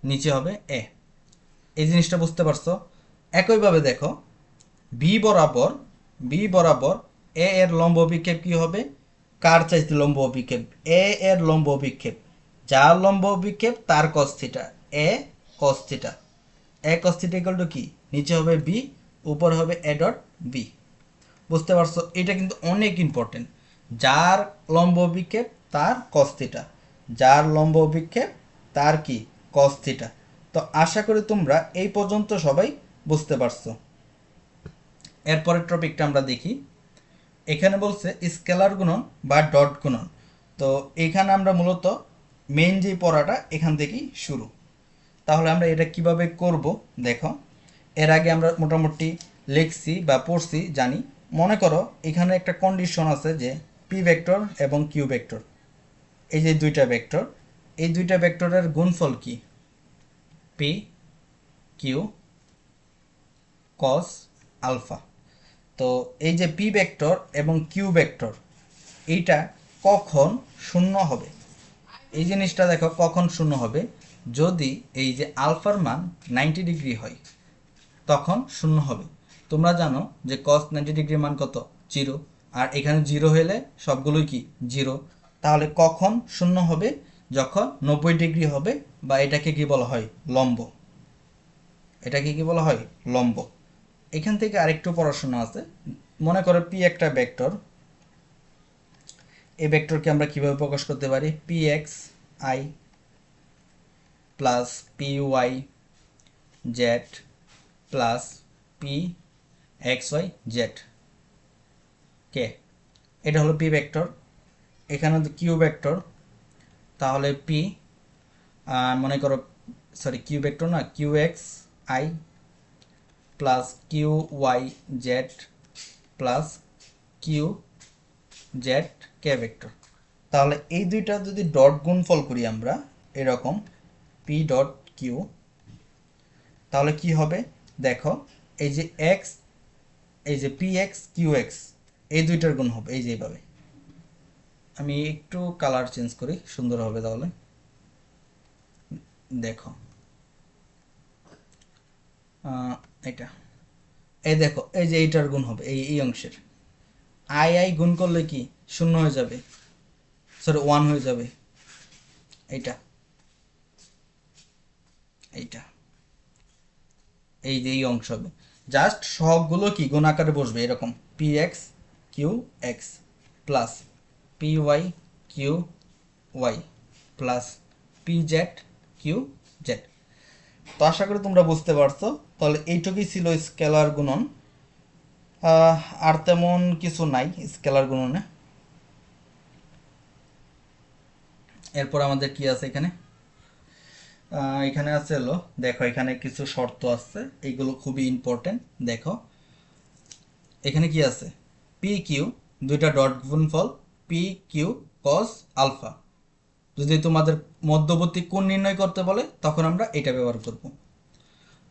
নিচে হবে এ। এই জিনিসটা বুঝতে পারছো। একইভাবে দেখো বি বরাবর এ এর লম্ব অভিক্ষেপ কি হবে, কার চাইতে লম্ব অভিক্ষেপ, এ এর লম্ব অভিক্ষেপ, যার লম্ব অভিক্ষেপ তার cos theta, A cos theta, A cos theta equal to কি, নিচে হবে বি, উপর হবে এ ডট বি। বুঝতে পারছো, এটা কিন্তু অনেক ইম্পর্টেন্ট। যার লম্ব অভিক্ষেপ তার কস থিটা, যার লম্ব অভিক্ষেপ তার কি কস থিটা। তো আশা করি তোমরা এই পর্যন্ত সবাই বুঝতে পারছো। এরপরের টপিকটা আমরা দেখি। এখানে বলছে স্কেলার গুণন বা ডট গুণন। তো এখানে আমরা মূলত মেইন যে পড়াটা এখান থেকেই শুরু। তাহলে আমরা এটা কিভাবে করব দেখো, এর আগে আমরা মোটামুটি লিখছি বা পড়ছি জানি। মনে করো এখানে একটা কন্ডিশন আছে যে পি ভেক্টর এবং কিউ ভেক্টর, এই যে দুইটা ভেক্টর, এই দুইটা ভেক্টরের গুণফল কি, পি কিউ কস আলফা। তো এই যে পি ভেক্টর এবং কিউ ভেক্টর এইটা কখন শূন্য হবে, এই জিনিসটা দেখো কখন শূন্য হবে, যদি এই যে আলফার মান 90 ডিগ্রি হয় তখন শূন্য হবে। তোমরা জানো যে কস 90 ডিগ্রির মান কত, জিরো, আর এখানে জিরো হলে সবগুলোই কি জিরো। তাহলে কখন শূন্য হবে, যখন 90 ডিগ্রি হবে, বা এটাকে কি বলা হয় লম্ব, এটাকে কি বলা হয় লম্ব। এখান থেকে আরেকটু পড়াশোনা আছে। মনে করো পি একটা ভেক্টর, এই ভেক্টরকে আমরা কিভাবে প্রকাশ করতে পারি, P X I plus P Y Z plus P X Y Z K, এটা হলো পি ভেক্টর। এখানে কিউ ভেক্টর, তাহলে পি মনে করো সরি কিউ ভেক্টর না, Q X I plus Q Y Z plus Q Z K vector. তাহলে এই দুইটা যদি ডট গুণফল করি আমরা এরকম পি ডট কিউ, তাহলে কি হবে দেখো, এই যে এক্স, এই যে পি এক্স কিউ এক্স, এই দুইটার গুণ হবে এই যে এইভাবে। আমি একটু কালার চেঞ্জ করি, সুন্দর হবে তাহলে। দেখো এটা, এই দেখো এই যে এইটার গুণ হবে এই অংশের, আই আই গুণ করলে কি শূন্য হয়ে যাবে, সরি 1 হয়ে যাবে। এইটা এইটা এই যে এই অংশ হবে, জাস্ট সবগুলো কি গুণ আকারে বসবে এরকম, P X Q X plus P Y Q Y plus P Z Q Z. তো আশা করি তোমরা বুঝতে পারছো। তাহলে এইটুকুই ছিল স্কেলার গুণন, আর তেমন কিছু নাই স্কেলার গুণনে। এরপর আমাদের কি আছে এখানে, এখানে আছে হলো দেখো, এখানে কিছু শর্ত আছে, এইগুলো খুবই ইম্পর্টেন্ট। দেখো এখানে কি আছে, পি কিউ দুইটা ডট গুণফল পি কিউ কস আলফা। যদি তোমাদের মধ্যবর্তী কোণ নির্ণয় করতে বলে তখন আমরা এটা ব্যবহার করব।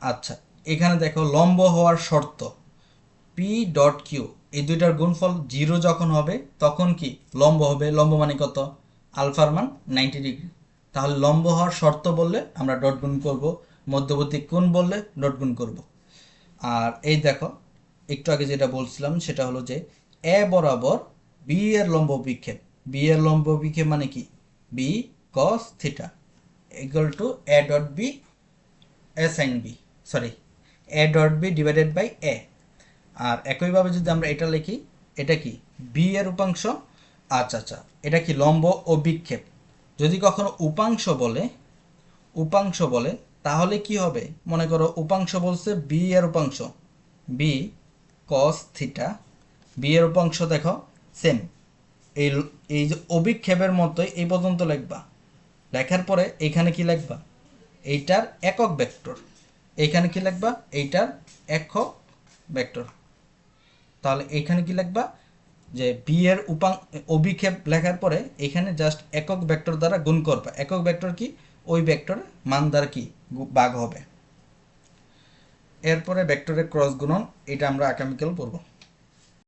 আচ্ছা এখানে দেখো লম্ব হওয়ার শর্ত পি ডট কিউ, এই দুইটার গুণফল জিরো যখন হবে তখন কি লম্ব হবে, লম্ব মানে কত, আলফার মান 90 ডিগ্রি। তাহলে লম্ব হওয়ার শর্ত বললে আমরা ডট গুণ করব, মধ্যবর্তী কোণ বললে ডট গুণ করব। আর এই দেখো একটু আগে যেটা বলছিলাম সেটা হলো যে এ বরাবর বি এর লম্ব বিক্ষেপ, বি এর লম্ব বিক্ষেপ মানে কি, B cos theta equal to A dot B A sine B, sorry A dot B divided by A. আর একইভাবে যদি আমরা এটা লিখি, এটা কি বি এর উপাংশ, আচ্ছা আচ্ছা এটা কি লম্ব ও বিক্ষেপ। যদি কখনো উপাংশ বলে তাহলে কি হবে, মনে করো উপাংশ বলছে বি এর উপাংশ বি কস থিটা, বি এর উপাংশ দেখো সেম এই এই যে অভিক্ষেপের মতোই এই পর্যন্ত লিখবা, লেখার পরে এখানে কি লিখবা, এইটার একক ভেক্টর, এইখানে কি লিখবা, এইটার একক ভেক্টর। তাহলে এইখানে কি লিখবা, যে বি এর অভিক্ষেপ লেখার পরে এখানে জাস্ট একক ভেক্টর দ্বারা গুণ করবা। একক ভেক্টর কি, ওই ভেক্টরের মান দ্বারা কি ভাগ হবে। এরপরে ভেক্টরের ক্রস গুণন, এটা আমরা আগামীকাল পড়ব।